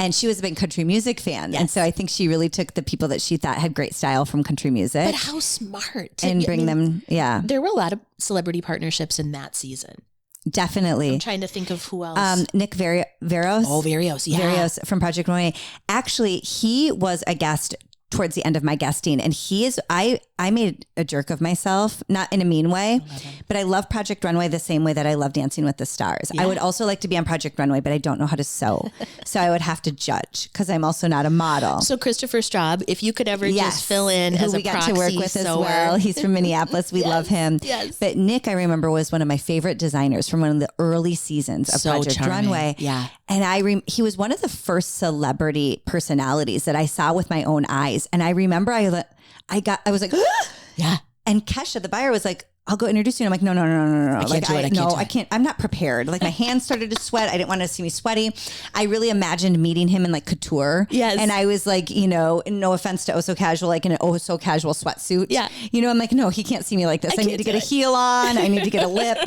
And she was a big country music fan. Yes. And so I think she really took the people that she thought had great style from country music. But how smart. And bring them, There were a lot of celebrity partnerships in that season. Definitely. I'm trying to think of who else. Nick Veros. Oh, Veros. Yeah. Veros from Project Runway. Actually, he was a guest towards the end of my guesting. And I made a jerk of myself, not in a mean way, but I love Project Runway the same way that I love Dancing with the Stars. Yeah. I would also like to be on Project Runway, but I don't know how to sew. So I would have to judge because I'm also not a model. So Christopher Straub, if you could ever just fill in as a proxy got to work with sewer. as well. He's from Minneapolis. We love him. Yes. But Nick, I remember, was one of my favorite designers from one of the early seasons of Project Runway. Yeah. And he was one of the first celebrity personalities that I saw with my own eyes. And I remember I was like, yeah. And Kesha, the buyer, was like, I'll go introduce you. And I'm like, no. I can't. I'm not prepared. Like my hands started to sweat. I didn't want to see me sweaty. I really imagined meeting him in like couture. Yes. And I was like, you know, no offense to Oh So Casual, like in an Oh So Casual sweatsuit. Yeah. You know, I'm like, no, he can't see me like this. I need to get a heel on. I need to get a lip.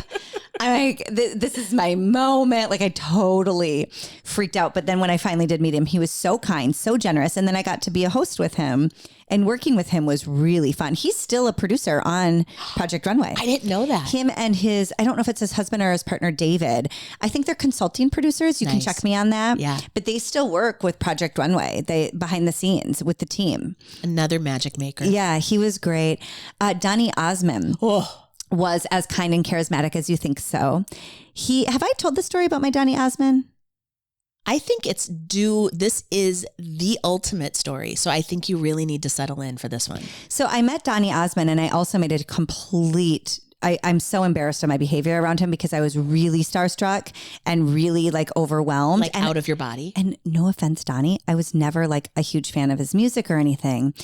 I'm like, this is my moment. Like I totally freaked out. But then when I finally did meet him, he was so kind, so generous. And then I got to be a host with him. And working with him was really fun. He's still a producer on Project Runway. I didn't know that. Him and I don't know if it's his husband or his partner, David. I think they're consulting producers. You can check me on that. Yeah. But they still work with Project Runway. Behind the scenes with the team. Another magic maker. Yeah, he was great. Donny Osmond. Was as kind and charismatic as you think so. Have I told the story about my Donny Osmond? I think this is the ultimate story. So I think you really need to settle in for this one. So I met Donny Osmond and I also made a complete I'm so embarrassed of my behavior around him because I was really starstruck and really like overwhelmed. Like out of your body. And no offense, Donny, I was never like a huge fan of his music or anything,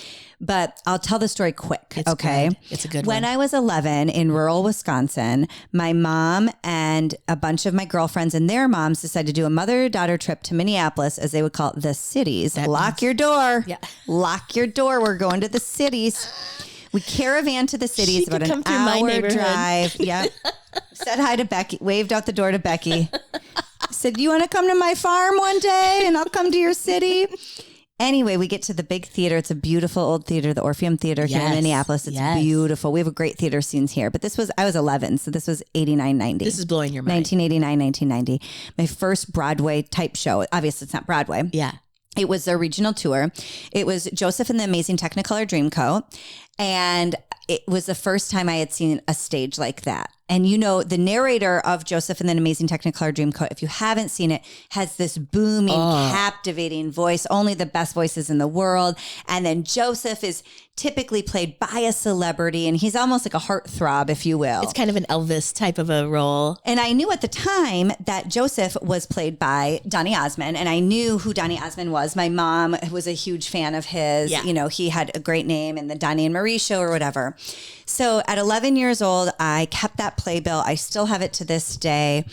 but I'll tell the story quick. It's okay. Good. It's a good one. When I was 11 in rural Wisconsin, my mom and a bunch of my girlfriends and their moms decided to do a mother-daughter trip to Minneapolis, as they would call it, the cities. Lock your door. Yeah. Lock your door. We're going to the cities. We caravan to the cities, about an hour drive. Yep. Said hi to Becky, waved out the door to Becky. Said, you want to come to my farm one day and I'll come to your city? Anyway, we get to the big theater. It's a beautiful old theater, the Orpheum Theater here in Minneapolis. It's beautiful. We have great theater scenes here. But I was 11, so this was 89, 90. This is blowing your mind. 1989, 1990. My first Broadway type show. Obviously, it's not Broadway. Yeah. It was a regional tour. It was Joseph and the Amazing Technicolor Dreamcoat. And it was the first time I had seen a stage like that. And you know, the narrator of Joseph and the Amazing Technicolor Dreamcoat, if you haven't seen it, has this booming, captivating voice, only the best voices in the world. And then Joseph is typically played by a celebrity, and he's almost like a heartthrob, if you will. It's kind of an Elvis type of a role. And I knew at the time that Joseph was played by Donny Osmond, and I knew who Donny Osmond was. My mom was a huge fan of his. Yeah. You know, he had a great name in the Donny and Marie show or whatever. So at 11 years old, I kept that playbill. I still have it to this day.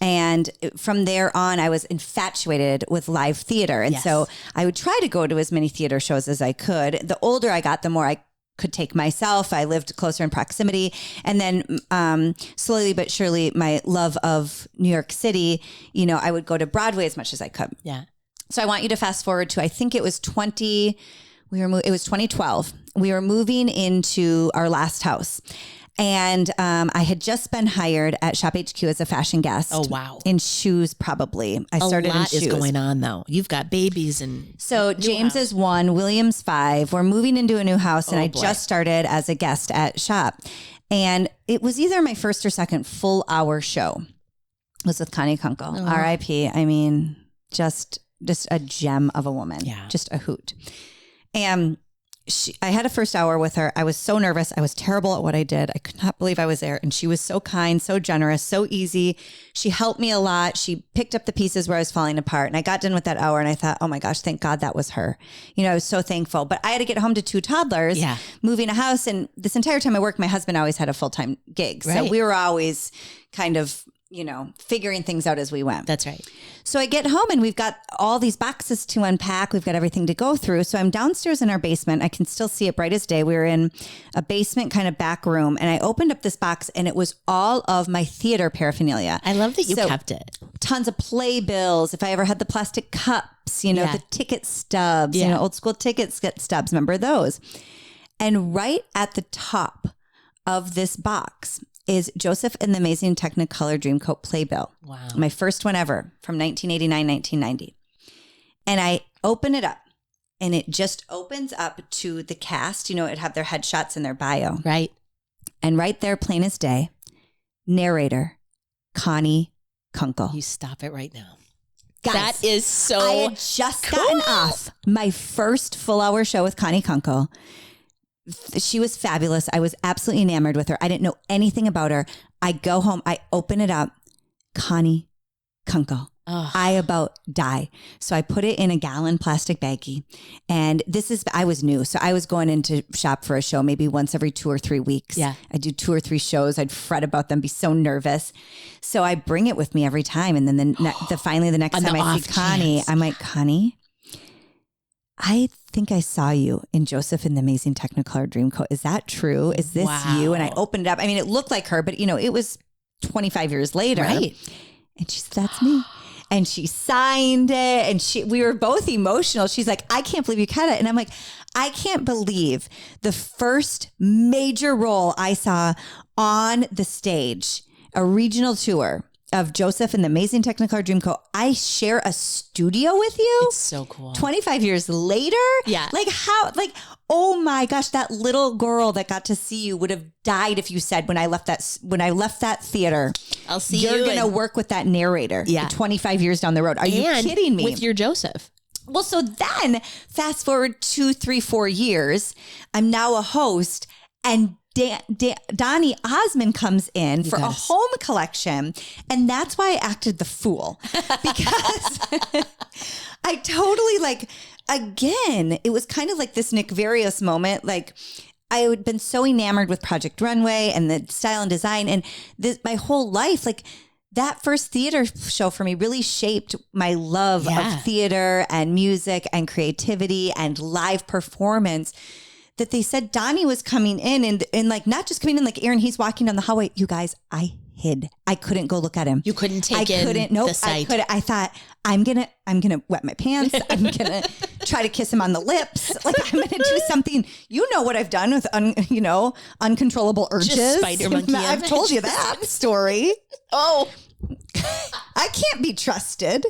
And from there on, I was infatuated with live theater. And so I would try to go to as many theater shows as I could. The older I got, the more I could take myself. I lived closer in proximity. And then slowly but surely, my love of New York City, you know, I would go to Broadway as much as I could. Yeah. So I want you to fast forward to, I think it was 2012. We were moving into our last house. And I had just been hired at Shop HQ as a fashion guest. Oh, wow. In shoes, probably. I started in shoes. A lot is going on, though. You've got babies and so James is 1, William's 5. We're moving into a new house, and I just started as a guest at Shop. And it was either my first or second full hour show. It was with Connie Kunkel, R.I.P. I mean, just a gem of a woman. Yeah. Just a hoot. And I had a first hour with her. I was so nervous. I was terrible at what I did. I could not believe I was there. And she was so kind, so generous, so easy. She helped me a lot. She picked up the pieces where I was falling apart. And I got done with that hour and I thought, oh my gosh, thank God that was her. You know, I was so thankful. But I had to get home to 2 toddlers, moving a house. And this entire time I worked, my husband always had a full-time gig. Right. So we were always kind of figuring things out as we went. That's right. So I get home and we've got all these boxes to unpack. We've got everything to go through. So I'm downstairs in our basement. I can still see it bright as day. We were in a basement kind of back room, and I opened up this box and it was all of my theater paraphernalia. I love that you kept it. Tons of playbills. If I ever had the plastic cups, the ticket stubs, old school ticket stubs. Remember those? And right at the top of this box is Joseph and the Amazing Technicolor Dreamcoat playbill. Wow. My first one ever from 1989, 1990. And I open it up and it just opens up to the cast. It'd have their headshots in their bio. Right. And right there, plain as day, narrator, Connie Kunkel. You stop it right now. Guys, that is so I had just cool. gotten off my first full hour show with Connie Kunkel. She was fabulous. I was absolutely enamored with her. I didn't know anything about her. I go home. I open it up. Connie Kunkel. Oh. I about die. So I put it in a gallon plastic baggie. And I was new. So I was going into shop for a show maybe once every 2 or 3 weeks. Yeah. I'd do 2 or 3 shows. I'd fret about them, be so nervous. So I bring it with me every time. And then finally the next time I see Connie, I'm like, Connie, I think I saw you in Joseph and the Amazing Technicolor Dreamcoat. Is that true? Is this you? And I opened it up. I mean, it looked like her, but it was 25 years later. Right. And she said, that's me. And she signed it, and we were both emotional. She's like, I can't believe you cut it. And I'm like, I can't believe the first major role I saw on the stage, a regional tour of Joseph and the Amazing Technicolor Dreamcoat. I share a studio with you. It's so cool. 25 years later. Yeah. Oh my gosh, that little girl that got to see you would have died if you said when I left that theater, I'll see you're going to work with that narrator 25 years down the road. Are you kidding me? With your Joseph. Well, so then fast forward 2, 3, 4 years, I'm now a host, and Donnie Osmond comes in for a home collection. And that's why I acted the fool, because I totally again, it was kind of like this Nick Varios moment. Like, I had been so enamored with Project Runway and the style and design, and my whole life, that first theater show for me really shaped my love of theater and music and creativity and live performance. That they said Donnie was coming in and not just coming in like Erin, he's walking down the hallway. You guys, I hid. I couldn't go look at him. You couldn't take the sight. I thought, I'm gonna wet my pants. I'm gonna try to kiss him on the lips. I'm gonna do something. You know what I've done with uncontrollable urges. Just spider monkey. I've told you that story. Oh, I can't be trusted.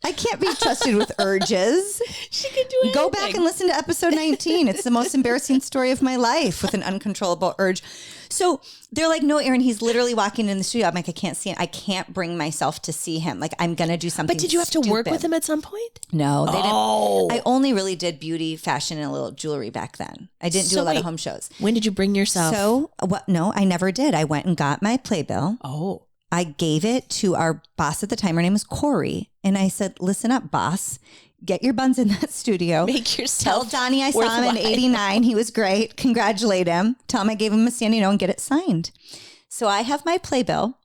I can't be trusted with urges. She can do anything. Go back and listen to episode 19. It's the most embarrassing story of my life with an uncontrollable urge. So they're like, no, Erin, he's literally walking in the studio. I'm like, I can't see him. I can't bring myself to see him. I'm going to do something. But did you have to work with him at some point? No, they didn't. I only really did beauty, fashion, and a little jewelry back then. I didn't do a lot of home shows. When did you bring yourself? No, I never did. I went and got my playbill. Oh. I gave it to our boss at the time. Her name was Corey. And I said, listen up, boss. Get your buns in that studio. Make yourself Tell Donnie I saw him in 89. He was great. Congratulate him. Tell him I gave him a standing O and get it signed. So I have my playbill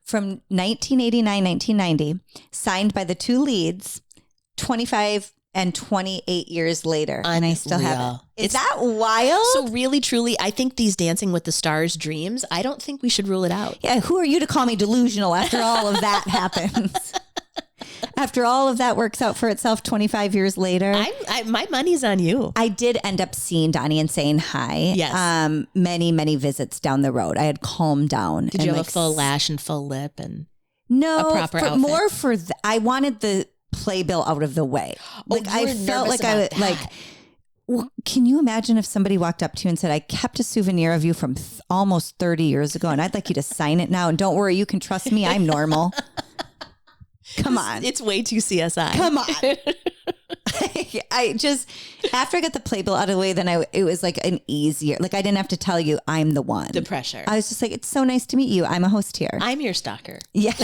from 1989, 1990, signed by the 2 leads, 25 and 28 years later. And I still have it. Is that wild? So really, truly, I think these Dancing with the Stars dreams, I don't think we should rule it out. Yeah, who are you to call me delusional after all of that happens? After all of that works out for itself 25 years later. My money's on you. I did end up seeing Donnie and saying hi. Yes. Many, many visits down the road. I had calmed down. Did you have a full lash and full lip and no, a proper outfit? I wanted the playbill out of the way. I felt like can you imagine if somebody walked up to you and said, I kept a souvenir of you from almost 30 years ago and I'd like you to sign it now. And don't worry, you can trust me. I'm normal. Come on. It's way too CSI. Come on. I just, after I got the playbill out of the way, then it was like an easier, I didn't have to tell you I'm the one. The pressure. I was just like, it's so nice to meet you. I'm a host here. I'm your stalker. Yeah.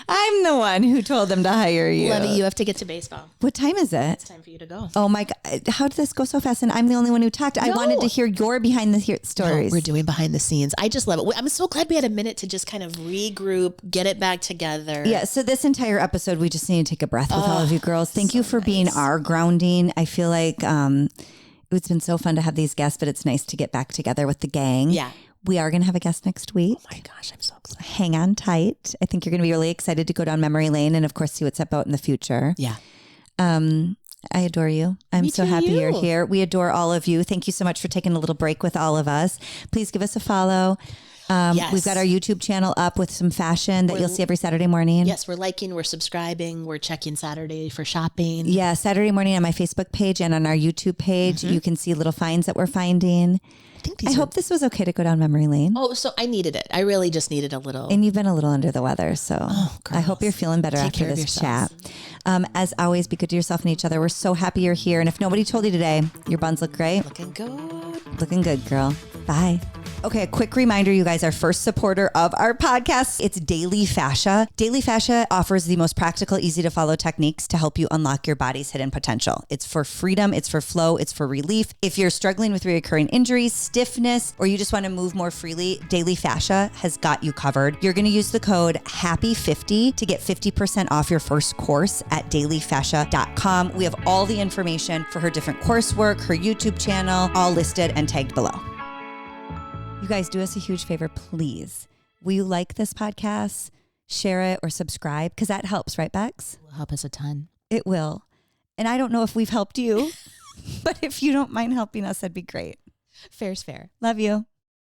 I'm the one who told them to hire you. Levy, you have to get to baseball. What time is it? It's time for you to go. Oh my God. How did this go so fast? And I'm the only one who talked. I wanted to hear your behind the stories. No, we're doing behind the scenes. I just love it. I'm so glad we had a minute to just kind of regroup, get it back together. Yeah. So this entire episode, we just need to take a breath with all of you girls. Thank you for being our grounding. I feel like it's been so fun to have these guests, but it's nice to get back together with the gang. Yeah. We are going to have a guest next week. Oh my gosh, I'm so excited. Hang on tight. I think you're going to be really excited to go down memory lane and of course see what's about in the future. Yeah. I adore you. I'm so happy you're here. We adore all of you. Thank you so much for taking a little break with all of us. Please give us a follow. Yes. We've got our YouTube channel up with some fashion that you'll see every Saturday morning. Yes, we're liking, we're subscribing, we're checking Saturday for shopping. Yeah, Saturday morning on my Facebook page and on our YouTube page, you can see little finds that we're finding. I hope this was okay to go down memory lane. Oh, so I needed it. I really just needed a little. And you've been a little under the weather, so I hope you're feeling better after this chat. As always, be good to yourself and each other. We're so happy you're here. And if nobody told you today, your buns look great. Looking good. Looking good, girl. Bye. Okay, a quick reminder, you guys, our first supporter of our podcast, it's Daily Fascia. Daily Fascia offers the most practical, easy to follow techniques to help you unlock your body's hidden potential. It's for freedom, it's for flow, it's for relief. If you're struggling with recurring injuries, stiffness, or you just want to move more freely, Daily Fascia has got you covered. You're going to use the code HAPPY50 to get 50% off your first course at dailyfascia.com. We have all the information for her different coursework, her YouTube channel, all listed and tagged below. You guys, do us a huge favor, please. Will you like this podcast, share it, or subscribe? Because that helps, right, Bex? It will help us a ton. It will. And I don't know if we've helped you, but if you don't mind helping us, that'd be great. Fair's fair. Love you.